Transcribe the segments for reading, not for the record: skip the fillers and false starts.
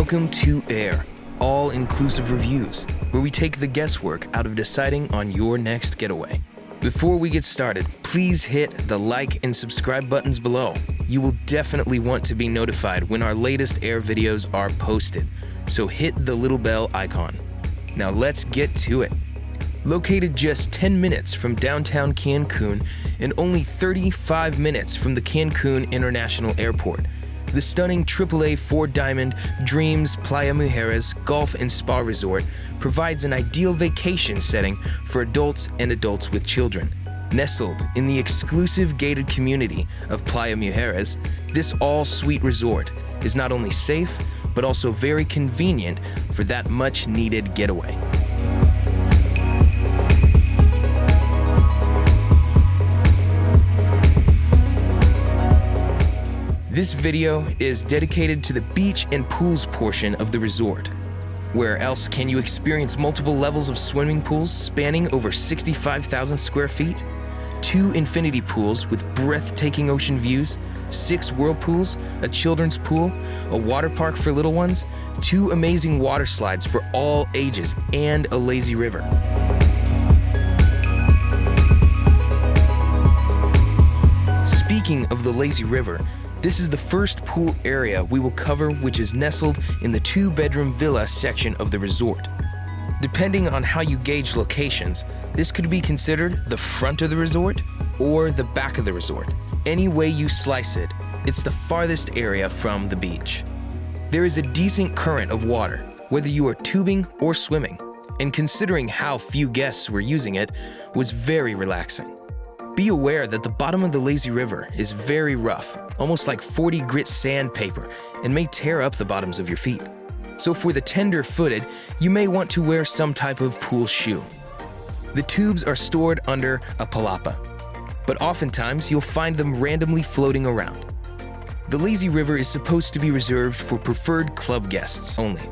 Welcome to Air, all-inclusive reviews, where we take the guesswork out of deciding on your next getaway. Before we get started, please hit the like and subscribe buttons below. You will definitely want to be notified when our latest Air videos are posted, so hit the little bell icon. Now let's get to it. Located just 10 minutes from downtown Cancun and only 35 minutes from the Cancun International Airport, the stunning AAA 4-diamond Dreams Playa Mujeres Golf and Spa Resort provides an ideal vacation setting for adults and adults with children. Nestled in the exclusive gated community of Playa Mujeres, this all-suite resort is not only safe, but also very convenient for that much-needed getaway. This video is dedicated to the beach and pools portion of the resort. Where else can you experience multiple levels of swimming pools spanning over 65,000 square feet? 2 infinity pools with breathtaking ocean views, 6 whirlpools, a children's pool, a water park for little ones, 2 amazing water slides for all ages, and a lazy river. Speaking of the lazy river, this is the first pool area we will cover, which is nestled in the 2-bedroom villa section of the resort. Depending on how you gauge locations, this could be considered the front of the resort or the back of the resort. Any way you slice it, it's the farthest area from the beach. There is a decent current of water, whether you are tubing or swimming, and considering how few guests were using it, was very relaxing. Be aware that the bottom of the lazy river is very rough, almost like 40 grit sandpaper, and may tear up the bottoms of your feet. So for the tender-footed, you may want to wear some type of pool shoe. The tubes are stored under a palapa, but oftentimes you'll find them randomly floating around. The lazy river is supposed to be reserved for preferred club guests only.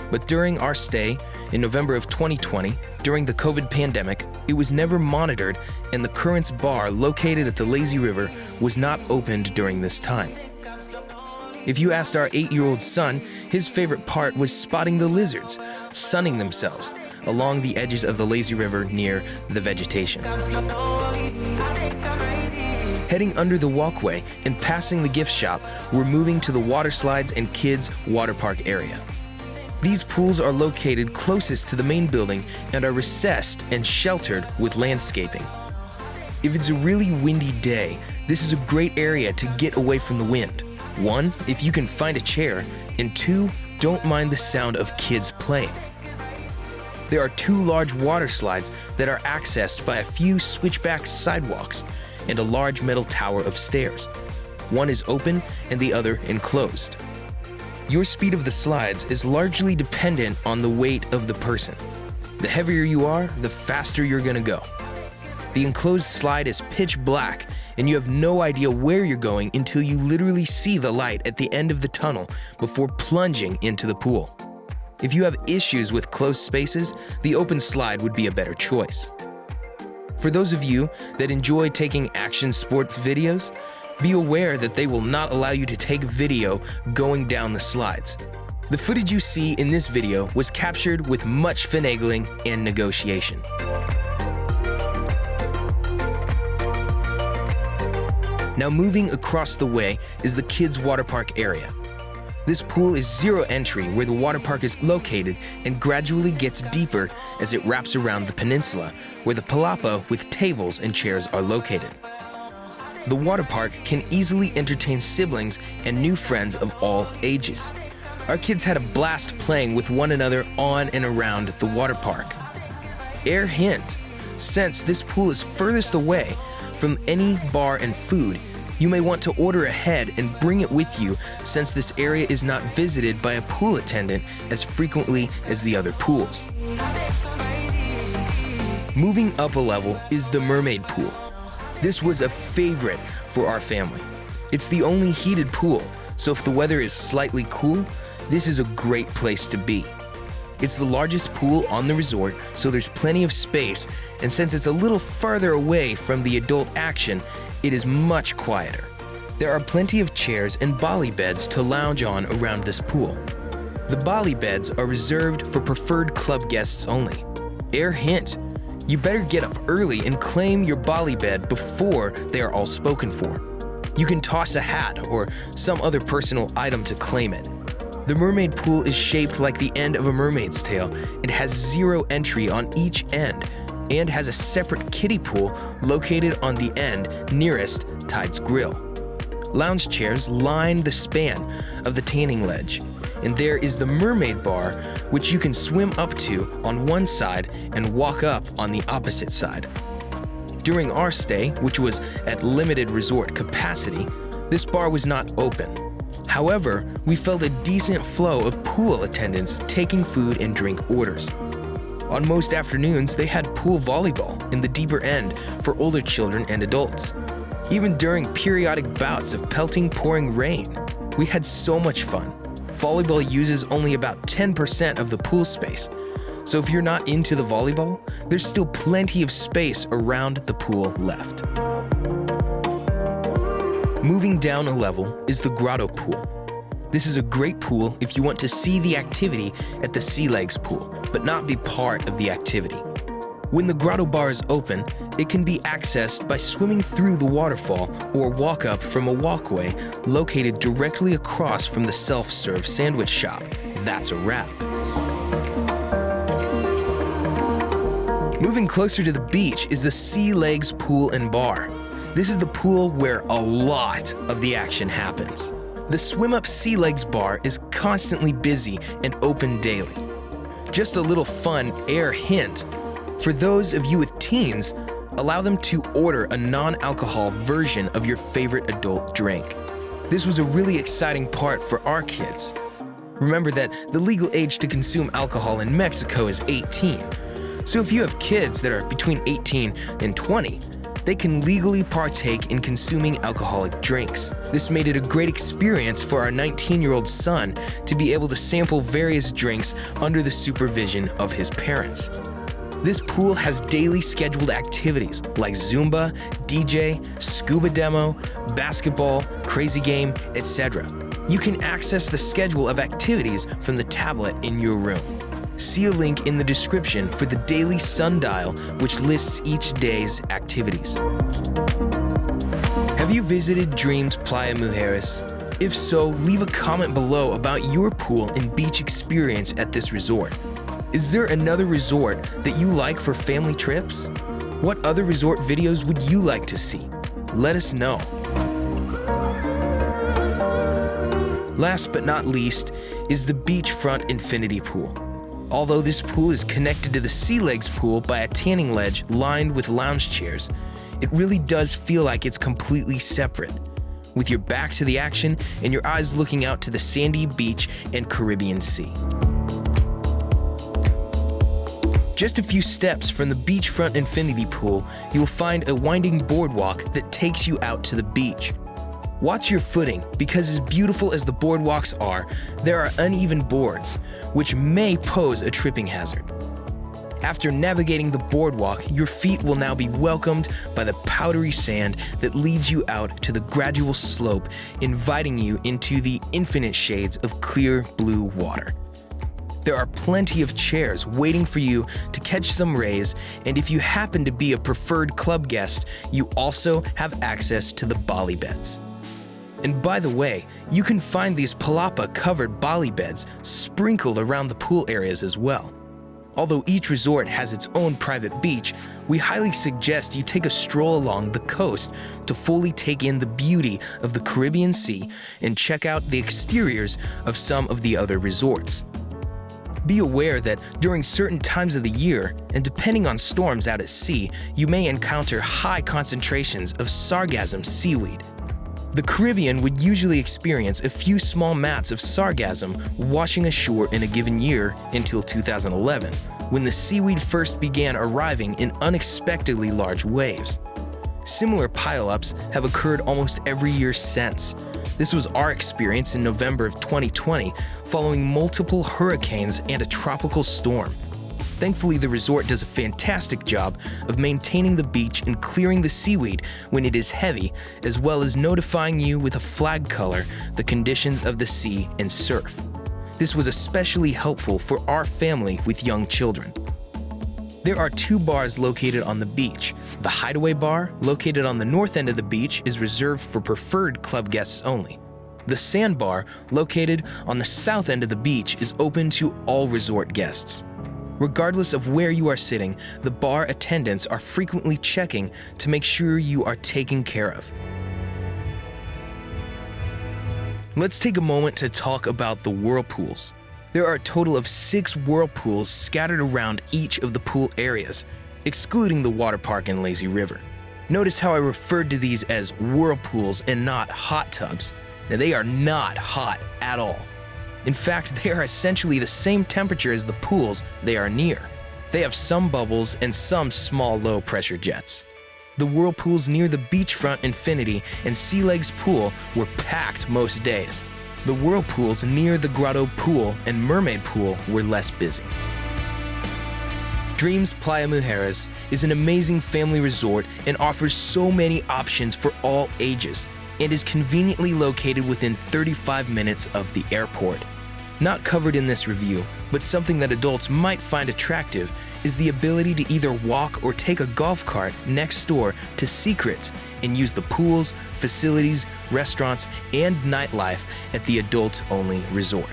But during our stay in November of 2020, during the COVID pandemic, it was never monitored, and the Currents Bar located at the lazy river was not opened during this time. If you asked our 8-year-old son, his favorite part was spotting the lizards sunning themselves along the edges of the lazy river near the vegetation. Heading under the walkway and passing the gift shop, we're moving to the water slides and kids' water park area. These pools are located closest to the main building and are recessed and sheltered with landscaping. If it's a really windy day, this is a great area to get away from the wind. 1, if you can find a chair, and 2, don't mind the sound of kids playing. There are 2 large water slides that are accessed by a few switchback sidewalks and a large metal tower of stairs. One is open and the other enclosed. Your speed of the slides is largely dependent on the weight of the person. The heavier you are, the faster you're gonna go. The enclosed slide is pitch black, and you have no idea where you're going until you literally see the light at the end of the tunnel before plunging into the pool. If you have issues with closed spaces, the open slide would be a better choice. For those of you that enjoy taking action sports videos, be aware that they will not allow you to take video going down the slides. The footage you see in this video was captured with much finagling and negotiation. Now moving across the way is the kids' water park area. This pool is 0 entry where the water park is located and gradually gets deeper as it wraps around the peninsula where the palapa with tables and chairs are located. The water park can easily entertain siblings and new friends of all ages. Our kids had a blast playing with one another on and around the water park. Air hint, since this pool is furthest away from any bar and food, you may want to order ahead and bring it with you since this area is not visited by a pool attendant as frequently as the other pools. Moving up a level is the Mermaid pool. This was a favorite for our family. It's the only heated pool, so if the weather is slightly cool, this is a great place to be. It's the largest pool on the resort, so there's plenty of space, and since it's a little farther away from the adult action, it is much quieter. There are plenty of chairs and bolly beds to lounge on around this pool. The Bali beds are reserved for preferred club guests only. Air hint, you better get up early and claim your Bali bed before they are all spoken for. You can toss a hat or some other personal item to claim it. The Mermaid pool is shaped like the end of a mermaid's tail. It has 0 entry on each end and has a separate kiddie pool located on the end nearest Tide's Grill. Lounge chairs line the span of the tanning ledge, and there is the Mermaid bar, which you can swim up to on one side and walk up on the opposite side. During our stay, which was at limited resort capacity, this bar was not open. However, we felt a decent flow of pool attendants taking food and drink orders. On most afternoons, they had pool volleyball in the deeper end for older children and adults. Even during periodic bouts of pelting pouring rain, we had so much fun. Volleyball uses only about 10% of the pool space, so if you're not into the volleyball, there's still plenty of space around the pool left. Moving down a level is the Grotto Pool. This is a great pool if you want to see the activity at the Sea Legs pool, but not be part of the activity. When the Grotto Bar is open, it can be accessed by swimming through the waterfall or walk up from a walkway located directly across from the self-serve sandwich shop. That's a wrap. Moving closer to the beach is the Sea Legs Pool and Bar. This is the pool where a lot of the action happens. The Swim Up Sea Legs Bar is constantly busy and open daily. Just a little fun air hint. For those of you with teens, allow them to order a non-alcohol version of your favorite adult drink. This was a really exciting part for our kids. Remember that the legal age to consume alcohol in Mexico is 18. So if you have kids that are between 18 and 20, they can legally partake in consuming alcoholic drinks. This made it a great experience for our 19-year-old son to be able to sample various drinks under the supervision of his parents. This pool has daily scheduled activities like Zumba, DJ, scuba demo, basketball, crazy game, etc. You can access the schedule of activities from the tablet in your room. See a link in the description for the daily sundial, which lists each day's activities. Have you visited Dreams Playa Mujeres? If so, leave a comment below about your pool and beach experience at this resort. Is there another resort that you like for family trips? What other resort videos would you like to see? Let us know. Last but not least is the Beachfront Infinity Pool. Although this pool is connected to the Sea Legs pool by a tanning ledge lined with lounge chairs, it really does feel like it's completely separate, with your back to the action and your eyes looking out to the sandy beach and Caribbean Sea. Just a few steps from the Beachfront Infinity Pool, you'll find a winding boardwalk that takes you out to the beach. Watch your footing, because as beautiful as the boardwalks are, there are uneven boards, which may pose a tripping hazard. After navigating the boardwalk, your feet will now be welcomed by the powdery sand that leads you out to the gradual slope, inviting you into the infinite shades of clear blue water. There are plenty of chairs waiting for you to catch some rays, and if you happen to be a preferred club guest, you also have access to the Bali beds. And by the way, you can find these palapa-covered Bali beds sprinkled around the pool areas as well. Although each resort has its own private beach, we highly suggest you take a stroll along the coast to fully take in the beauty of the Caribbean Sea and check out the exteriors of some of the other resorts. Be aware that during certain times of the year, and depending on storms out at sea, you may encounter high concentrations of sargassum seaweed. The Caribbean would usually experience a few small mats of sargassum washing ashore in a given year until 2011, when the seaweed first began arriving in unexpectedly large waves. Similar pileups have occurred almost every year since. This was our experience in November of 2020, following multiple hurricanes and a tropical storm. Thankfully, the resort does a fantastic job of maintaining the beach and clearing the seaweed when it is heavy, as well as notifying you with a flag color the conditions of the sea and surf. This was especially helpful for our family with young children. There are 2 bars located on the beach. The Hideaway Bar, located on the north end of the beach, is reserved for preferred club guests only. The Sand Bar, located on the south end of the beach, is open to all resort guests. Regardless of where you are sitting, the bar attendants are frequently checking to make sure you are taken care of. Let's take a moment to talk about the Whirlpools. There are a total of 6 Whirlpools scattered around each of the pool areas, excluding the water park and lazy river. Notice how I referred to these as Whirlpools and not hot tubs. Now, they are not hot at all. In fact, they are essentially the same temperature as the pools they are near. They have some bubbles and some small low-pressure jets. The Whirlpools near the Beachfront Infinity and Sea Legs Pool were packed most days. The Whirlpools near the Grotto Pool and Mermaid Pool were less busy. Dreams Playa Mujeres is an amazing family resort and offers so many options for all ages, and is conveniently located within 35 minutes of the airport. Not covered in this review, but something that adults might find attractive, is the ability to either walk or take a golf cart next door to Secrets and use the pools, facilities, restaurants, and nightlife at the adults-only resort.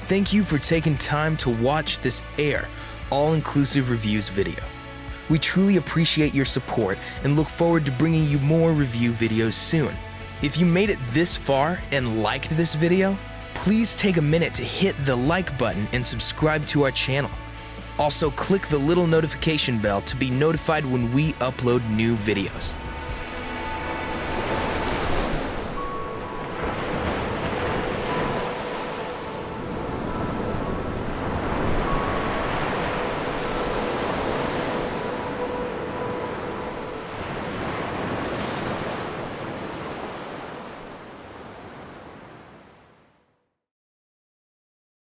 Thank you for taking time to watch this all-inclusive reviews video. We truly appreciate your support and look forward to bringing you more review videos soon. If you made it this far and liked this video, please take a minute to hit the like button and subscribe to our channel. Also, click the little notification bell to be notified when we upload new videos.